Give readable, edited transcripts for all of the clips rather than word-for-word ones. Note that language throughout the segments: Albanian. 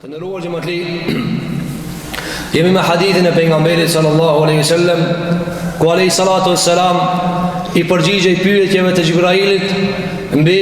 Të nderuar xhamatli, jemi me hadithin e pejgamberit sallallahu alaihi wasallam, ku alayhi salatu wassalam I përgjigjej pyetjeve të Xhibrailit mbi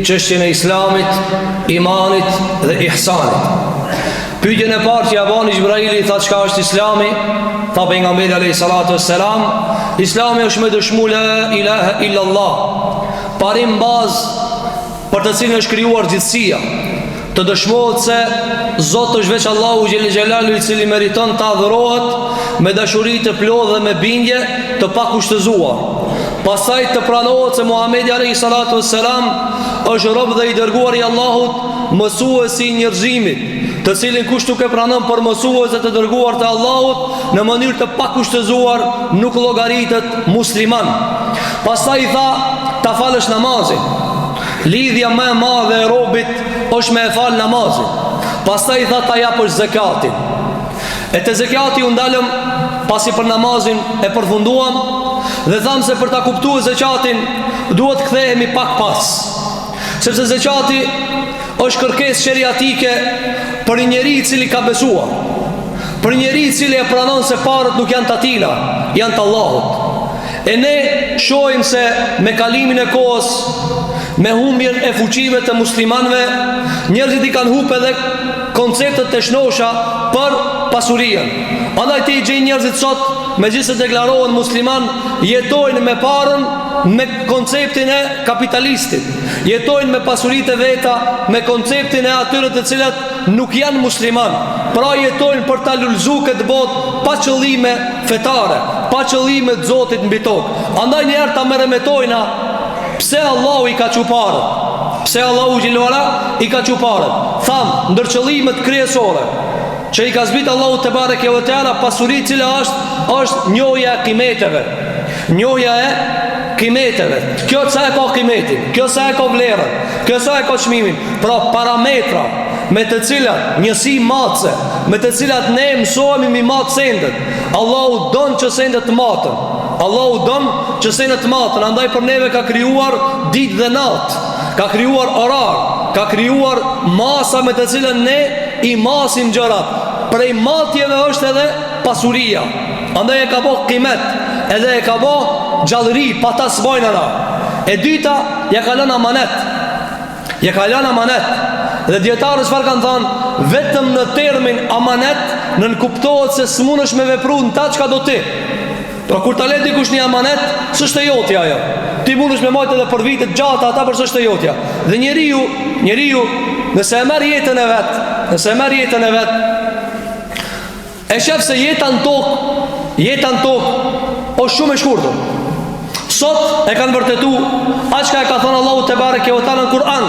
çështjen e Islamit, imanit dhe ihsanit. Pyetjen e parë që ja bani Xhibraili, tha çka është Islami? Tha pejgamberi alayhi salatu wassalam, Islami është me dëshmu la ilaha illa Allah, parim bazë për të cilën është krijuar gjithësia, të dëshmohet se Zot është veç Allahu Gjellë Gjellalu, I cili meriton të adhurohet me dashuri të plotë dhe me bindje të pakushtëzuar. Pastaj të pranohet se Muhamedi alayhi salatu wassalam është rob dhe I dërguar I Allahut, mësuesi I njerëzimit, të cilin kush nuk e pranon për mësues të dërguar të Allahut në mënyrë të pakushtëzuar nuk llogaritet musliman. Pastaj tha ta falësh namazin. Lidhja më e madhe e robit është me e fal namazin. Pastaj tha ta japësh zakatin. E te zakati u ndalëm pasi për namazin e përfunduam dhe tham se për ta kuptuar zakatin duhet kthehemi pak pas. Sepse zakati është kërkesë sheriatike për një njeri I cili ka besuar, për një njeri I cili e pranon se parët nuk janë të atina, janë të Allahut. E ne shohim se me kalimin e kohës, me humbjen e fuqive të muslimanëve, njerëzit I kanë humbur edhe konceptet të shnosha për pasurien. Andaj ti I gjej njerëzit sot, megjithëse deklarohen musliman, jetojnë me parën, me konceptin e kapitalistit, jetojnë me pasuritë e veta, me konceptin e atyre të cilat nuk janë musliman. Pra jetojnë për ta lulëzuar këtë botë pa qëllime fetare, pa qëllime të Zotit mbi tokë. Andaj njerëz ta merremetojna pse Allahu I ka çuparët. Pse Allahu Gjellora I ka çuparët. Tham, ndër qëllimet kryesore që I ka zbrit Allahu te bareke ve teala, pasuri cila është njohja e kimeteve. Njohja e kimeteve. Kjo sa e ka kimetin, kjo sa e ka vlerën, kjo sa e ka çmimin. Pra parametra me të cilat njësi matse, me të cilat ne mësohemi mi matë sendet. Allahu don që sendet të matën. Allahu don që sendet të matën. Andaj për neve ka krijuar ditë dhe natë, ka krijuar orar, ka krijuar masa me të cilën ne I masim gjërat. Prej matjeve është edhe pasuria. Andaj e ka bo kimet, edhe e ka bo gjallëri, pa ta s'bojnëra. E dyta, ja ka lënë amanet. Ja ka lënë amanet. Dhe djetarës çfarë kanë thënë, vetëm në termin amanet nënkuptohet se s'munësh me vepru në ta çka do ti. Pra kur ta le dikush një amanet, s'është e jotja ajo. Ti mundesh me majtë edhe për vitet gjata ata, për s'është e jotja. Dhe njeriu nëse e merr jetën e vet, e shef se jeta në tokë është shumë e shkurtër. Sot e kanë vërtetu aq ka e ka thënë Allahu te bareke ve teala në Kur'an,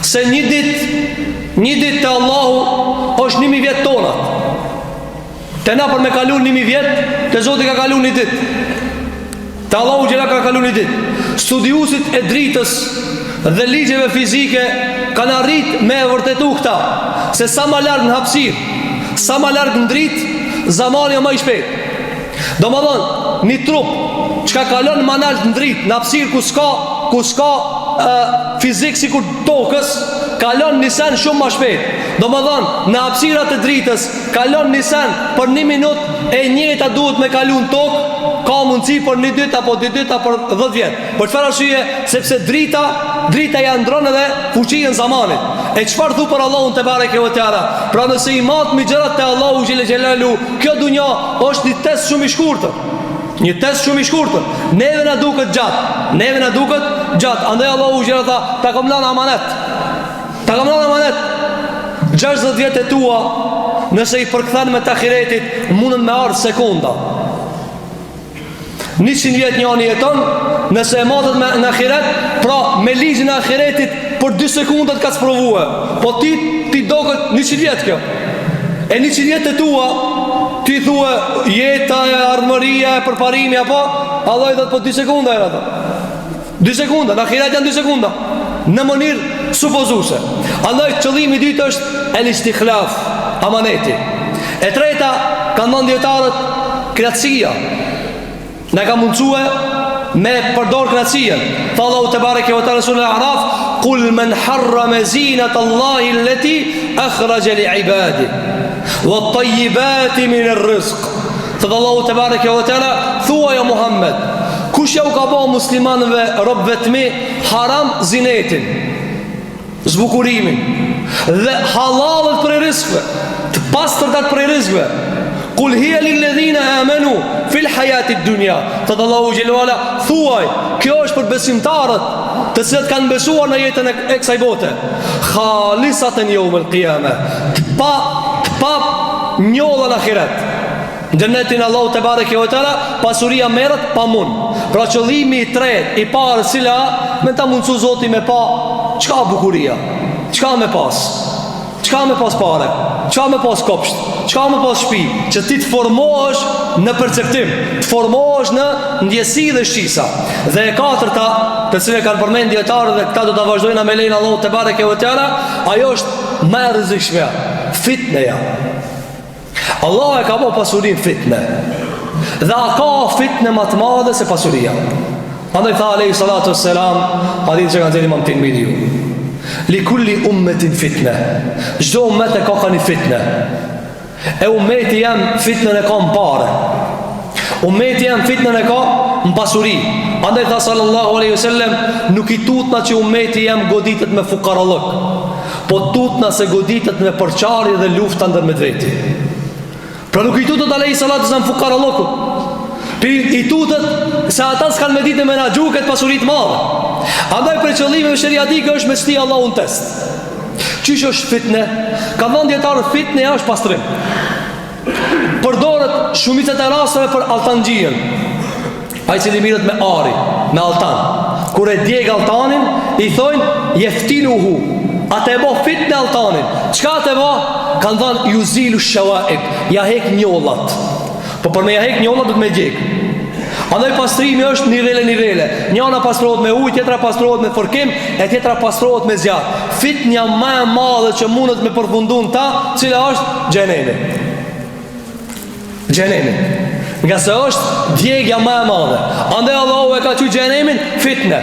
se një ditë te Allahu është 1000 vjet tonat. Te na për me kalun 1000 vjet, te Zoti ka kalun një ditë. Te Allahu gjela ka kalun një ditë. Studiusit e dritës dhe ligjeve fizike kanë arrit me e vërtetu këta, se sa ma larg në hapësirë, sa ma larg në dritë, zamani o më I shpejt. Do më thonë, një trup çka kalon ma nalt në dritë, në hapësirë ku s'ka fizik si kur tokës, kalon një sen shumë ma shpejt. Do më thonë, në hapësirat e dritës kalon një sen për 1 minutë, e njëta duhet me kalun tokë, ka mundësi për 1 ditë apo 2 ditë apo 10 vjet. Për çfarë arsye? Sepse drita ja ndron edhe fuqinë zamanit. E çfarë thu për Allahun te bareke ve teala? Pra nëse I mat me gjërat te Allahu xhel xelalu, kjo dunja është një test shumë I shkurtër. Një test shumë I shkurtër. Neve na duket gjatë. Andaj Allahu xhel tha, ta kam lënë amanet. 60 vjet e tua, nëse I përkthen me të ahiretit, mundën me ardhë sekonda. 100 vjet njëri jeton, nëse e matet në ahiret, pra me ligjin e ahiretit për 2 sekundat ka sprovue. Po ti doket 100 vjet kjo. E 100 vjet e tua, ti thue jeta e armëria e përparimi apo Allah I thot po 2 sekunda era ato. 2 sekunda, në ahiret janë 2 sekunda. Në mënyrë supozuese. Andaj qëllimi I dytë është el istikhlaf, amaneti. E treta, kanë thënë dietarët, kratësia. Ne ka mundësue me përdor kratësien. Tha Allahu te bareke ve teala sura Al-A'raf, Kul men harrama zinata Allahi allati akhraja li ibadi wa at-tayyibati min ar-rizq. Thot Allahu te bareke ve teala, thua ja Muhammed, kush ja u ka bë muslimanëve robëve të mi haram zinetin, zbukurimin dhe halalet për rizqve, të pastërtat për rizqve. Kul hiya lil ladhina amanu fil hayati dunya. Thot Allahu xhelalu ala, thuaj, kjo është për besimtarët të cilët kanë besuar në jetën e kësaj bote. Khalisatan yawm al-qiyamah. Të pa njolla në ahiret. Në xhenetin Allahu te bareke ve teala pasuria merret pa mund. Pra qëllimi i tretë i parë cila me ta mundsu Zoti me pa çka bukuria, çka me pas, çka me pas pare, çka me pas kopsht, çka me pas shtëpi, që ti të formohesh në perceptim, të formohesh në ndjesi dhe shqisa. Dhe e katërta, të cilën kanë përmend dietarët dhe këta do ta vazhdojnë me lein Allahu te bareke ve teala, ajo është më e rrezikshme, fitneja. Allah e ka bo pasurin fitne, dhe a ka fitne më të madhe se pasuria. Andaj tha alayhi salatu wassalam, hadith që kanë thënë Imam Tirmidhiu, li kulli ummetin fitne, çdo ummet e ka një fitne. E ummeti jam fitnën e ka në pare, ummeti jam fitnën e ka në pasuri. Andaj tha sallallahu alaihi wasallam, nuk i tutna që ummeti jam goditet me fukarallëk, po tutna se goditet me përçarje dhe lufta ndër medveti. Pra nuk i tutët alaihi salatu wassalam fukarallëkut, i tutët se ata s'kan me ditë me menaxhu këtë pasurit madhe. Andaj për qëllime sheriatike është me sti Allahu në test. Qysh është fitne? Ka dhënë dietarët, fitne është pastrim. Përdoret shumicet e rasteve për altanxhijen. Ai cili mirët me ari, me altan. Kur e djeg altanin, i thojnë jeftinuhu. Ate e bo fitne altanin. Çka ate bo? Kanë thënë yuzilu shawaib, ja hek njollat. Po për me ja hek njollat do të me djeg. Andaj pastrimi është nivele. Njëna pastrohet me ujë, tjetra pastrohet me fërkim, e tjetra pastrohet me zjarr. Fitnja më e madhe që mundet me përfundun ta, cila është xhenemi. Nga se është djegja më e madhe. Andaj Allahu e ka thënë xhenemin fitne.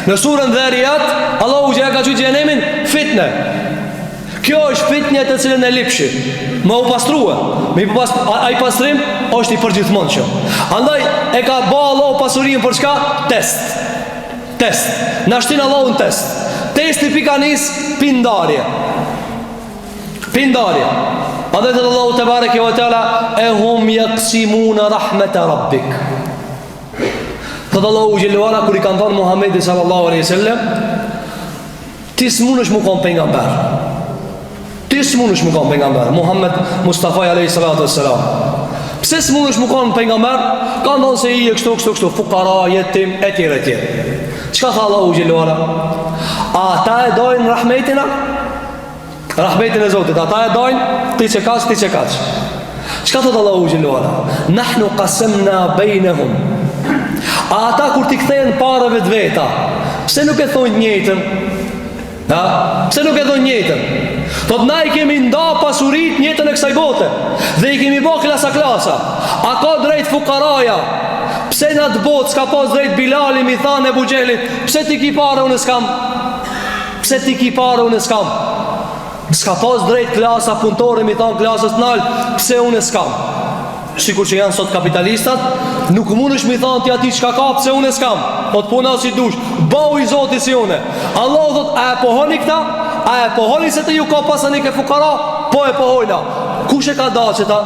Në surën Dhariyat, Allahu e ka thënë xhenemin fitne. Kjo është fitnja të cilën e lipshi më u pastrua. Ai pastrim është i përgjithmonshëm. Andaj e ka bë Allahu pasurinë për çka? Test. Na shtin Allahu në test. Testi pikanis pindarje. Andaj te Allahu te bareke ve teala, e hum yaqsimuna rahmat rabbik. Thot Allahu xhelalu ala kur i kanë thënë Muhamedit sallallahu alaihi wasallam, ti s'munësh më kon pejgamber. Ti s'munësh më kon pejgamber. Muhammed Mustafa alayhi salatu wassalam. Pse s'munësh më kon pejgamber? Ka ndonë se i e kështu, fukara, jetim, etj. Çka tha Allahu xhelalu ala? Ata e dojnë rahmetin? Rahmetin e Zotit, ata e dojnë, ti që kaç. Çka thot Allahu xhelalu ala? Nahnu qasamna bainahum. Ata kur ti kthehen parave të veta, pse nuk e thonë njëjtën? Pse nuk e thonë njëjtën? Thot na i kemi nda pasurit njëtën e kësaj bote, dhe i kemi bë klasa. A ka drejt fukaraja? Pse në atë botë s'ka pas drejt Bilali mi thanë e Bugjelit, pse ti ki pare unë s'kam? S'ka pas drejt klasa punëtore mi thanë klasës nalë, pse unë s'kam? Sikur që janë sot kapitalistat, nuk mundesh mi thanë ti ati çka ka, pse unë s'kam? Po të puna si dush, bau i Zoti si une. Allah thot, a e pohoni këta? A e pohoni se të ju ka pasanik e fukara? Po e pohojna. Kush e ka da që ta?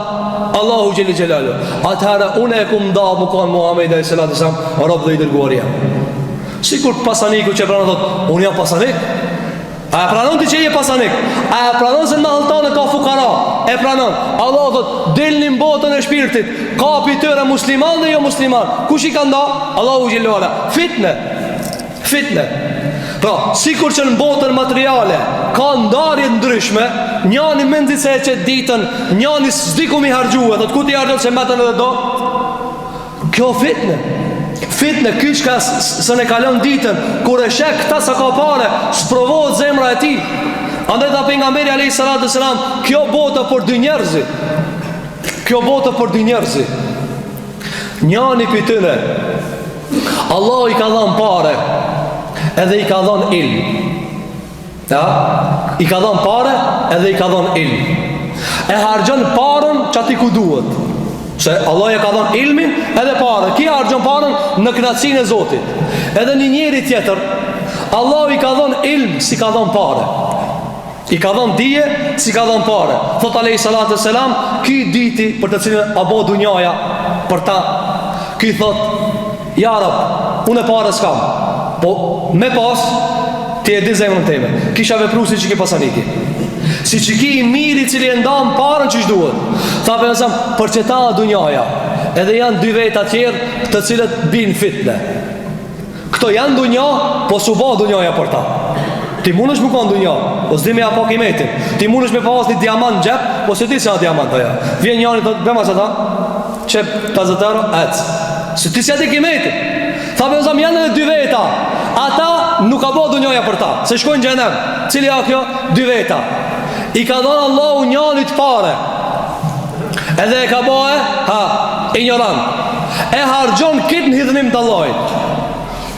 Allahu xheli xhelalu. Atëherë unë e kum da më kanë Muhamedi alayhi salatu sallam, rob dhe i dërguar jam. Sikur pasaniku që pranon thot, unë jam pasanik. A e pranon ti që je pasanik? A e pranon se në haltane ka fukara? E pranon. Allah thot, dilni në botën e shpirtit, kapi tëre musliman dhe jo musliman. Kush i ka nda? Allahu xhelalu ala. Fitne. Pra, sikur që në botën materiale ka ndarje ndryshme, njani mendi se e qëtë ditën, njani s'diku mi hargjue, thot ku ti hargjue se metën edhe do? Kjo fitne, kyçka së ne kalon ditën, kur e shek këta sa ka pare, s'provohet zemra e ti. Andaj tha pejgamberi alayhi salatu sallam, kjo botë për dy njerëzi. Njani për tëne, Allah i ka dhënë pare, edhe i ka dhënë ilm. Ja, i ka dhënë pare edhe i ka dhënë ilm. E harxhon parën çati ku duhet. Se Allah ja ka dhënë ilmin edhe parën. Ki harxhon parën në kënaqësinë e Zotit. Edhe një njeri tjetër, Allah i ka dhënë ilm si ka dhënë parë. I ka dhënë dije si ka dhënë parë. Thot alayhi salatu selam, ky diti për të cilën apo dunjaja për ta, ky thot, ja Rab, unë parë s'kam. Po me pas ti e di zemrën time. Kisha vepruar si që ki pasaniki. Si që ki i miri cili e ndam parën që duhet. Tha për nësëm, për që ta dunjaja. Edhe janë dy veta tjerë të cilët bin fitne. Këto janë dunja, po su ba dunjaja për ta. Ti mund është më kanë dunja, po s'di me apo kimetin. Ti mund është me pas një diamant në gjep, po se ti se a diamant të ja. Vjen njani të bëma që ta, qep 50 euro, ecë. Se ti se a ti kimetin. Tha për nësëm, janë edhe dy veta. Ata nuk ka bo dunjoja për ta. Se shkojnë gjenem. Cili a kjo? Dy veta. I ka dhënë Allahu njanit pare. Edhe e ka bohe, ignorant. E harxhon kitë në hidhnim të Allahit.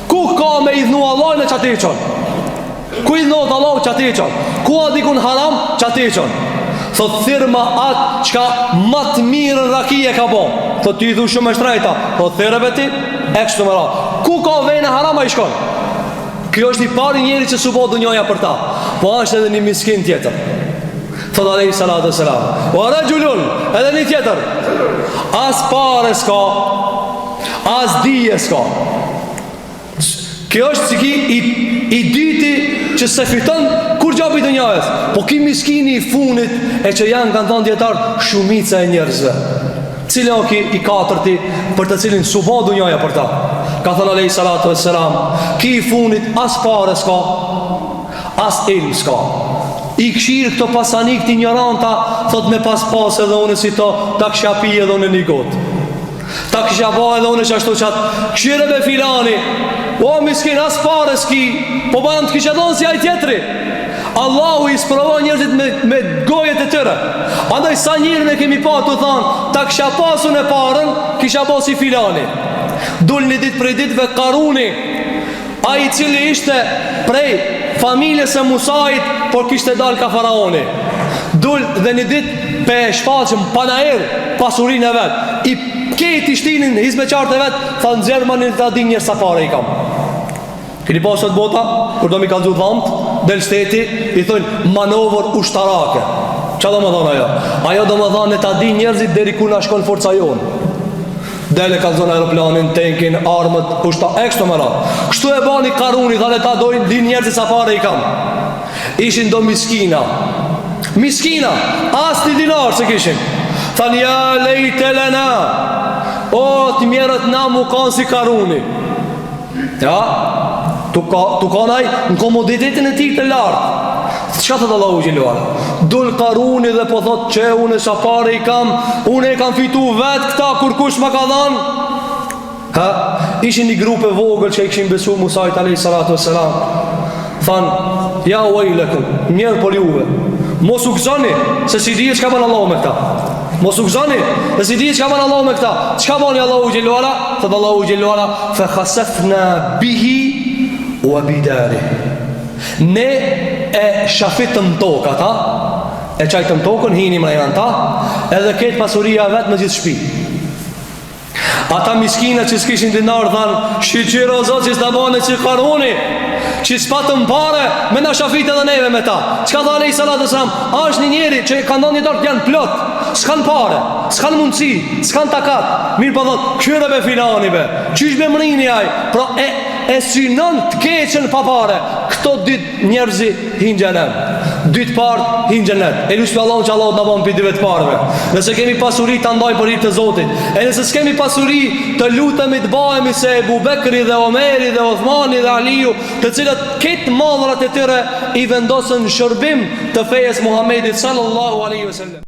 Ku ka me idhnu Allahin e qati qon? Ku idhnot Allahu qati qon? Ku a dikun haram qati qon? Thot thirma atë qka matë mirë rakije ka bo. Thot ti idhu shumë e shtrejta. Thot thirëve ti, e kështu më ra. Ku ka vejnë harama i shkon? Kjo është i pari njeri që su bo dunjoja për ta. Po është edhe një miskin tjetër. Thot alayhi salatu selam, wa rajulun, edhe një tjetër, as pare s'ka, as dije s'ka. Kjo është si ki i dyti që se fiton kur gjapi dunjajës. Po ki miskini i funit e që janë kanë thënë dietar shumica e njerëzve. Cili o ki i katërti për të cilin su bo dunjaja për ta. Ka thënë alayhi salatu selam, ki i funit as pare s'ka, as ilm s'ka. I këshirë këto pasanik të ignoranta, thot me pas edhe unë si to, ta kësha pi edhe unë një gotë. Ta kësha ba edhe unë që ashtu qatë, këshire me filani, o miskin, as pare s'ki, po banë të kësha donë si aj tjetëri. Allahu i sprovon njerëzit me gojet e tëre. Andaj sa njërën e kemi pa të thanë, ta kësha pasun e parën, kësha ba si filani. Dull një dit prej ditve Karuni, a i cili ishte prej familjes e Musait, por kishte dal ka faraoni. Dull dhe një dit pe shfaqëm panaer pasurin e vet. I keti shtinin hizmeqart e vet, tha në Gjermanin të adin njërë sa pare i kam. Kini pasët bota, kur do mi kalëzu dhamt, del shteti, i thujnë manovër ushtarake. Qa do më thonë ajo? Ajo do më thonë e të adin njërzit deri ku na shkon forca jonë. Dele ka zonë aeroplanin, tankin, armët, pushta, ekshto më ra. Kështu e bani Karuni, thale ta dojnë, din njerëzit sa pare i kam. Ishin do miskina. Miskina, as një dinar se kishin. Thanë, ja lejte lena. O, të mjerët na mu kanë si Karuni. Ja, tu kanaj në komoditetin e ti të lartë. Qka thëtë Allahu Gjelluala? Dull Karuni dhe po thot që unë e sa pare i kam, unë e kam fitu vetë këta kur kush ma ka dhanë. Ishin një grupe vogël që i këshin besu Musait alayhi salatu wassalam. Thanë, ja u e i leku, mjerë për juve, mos u gëzoni, se si dhije që ka banë Allahu me këta. Mos u gëzoni, se si dhije që ka banë Allahu me këta. Qka bani Allahu Gjelluala? Thëtë Allahu Gjelluala, fe khasefna bihi u abidari. Ne e shafitëm tokë ata, e qajtëm tokën, hinim rejnë ta, edhe ketë pasuria vetë në gjithë shpi. Ata miskina që s'kishin dinar dhanë, shqyqyro zotë që s'da bane që Karuni, që s'patëm pare, me në shafit edhe neve me ta. Qka tha alayhi salatu selam, është një njeri që ka ndonë një dorë të janë plot, s'kan pare, s'kan mundësi, s'kan takat. Mirë pa dhëtë, këshyre be filani be, qysh be mërini aj, pra e synon të keqen pa pare. Këto dytë njerëzi hinë gjenet, dytë partë hinë gjenet. E lusë për Allah që Allah të nabon për dyve të parve. Nëse kemi pasuri të ndaj për hirë të Zotit, e nëse s'kemi pasuri të lutemi të bahemi se Ebu Bekri dhe Omeri dhe Othmani dhe Aliju, të cilët ketë madhrat e tyre i vendosën shërbim të fejes Muhammedit sallallahu alaihi wasallam.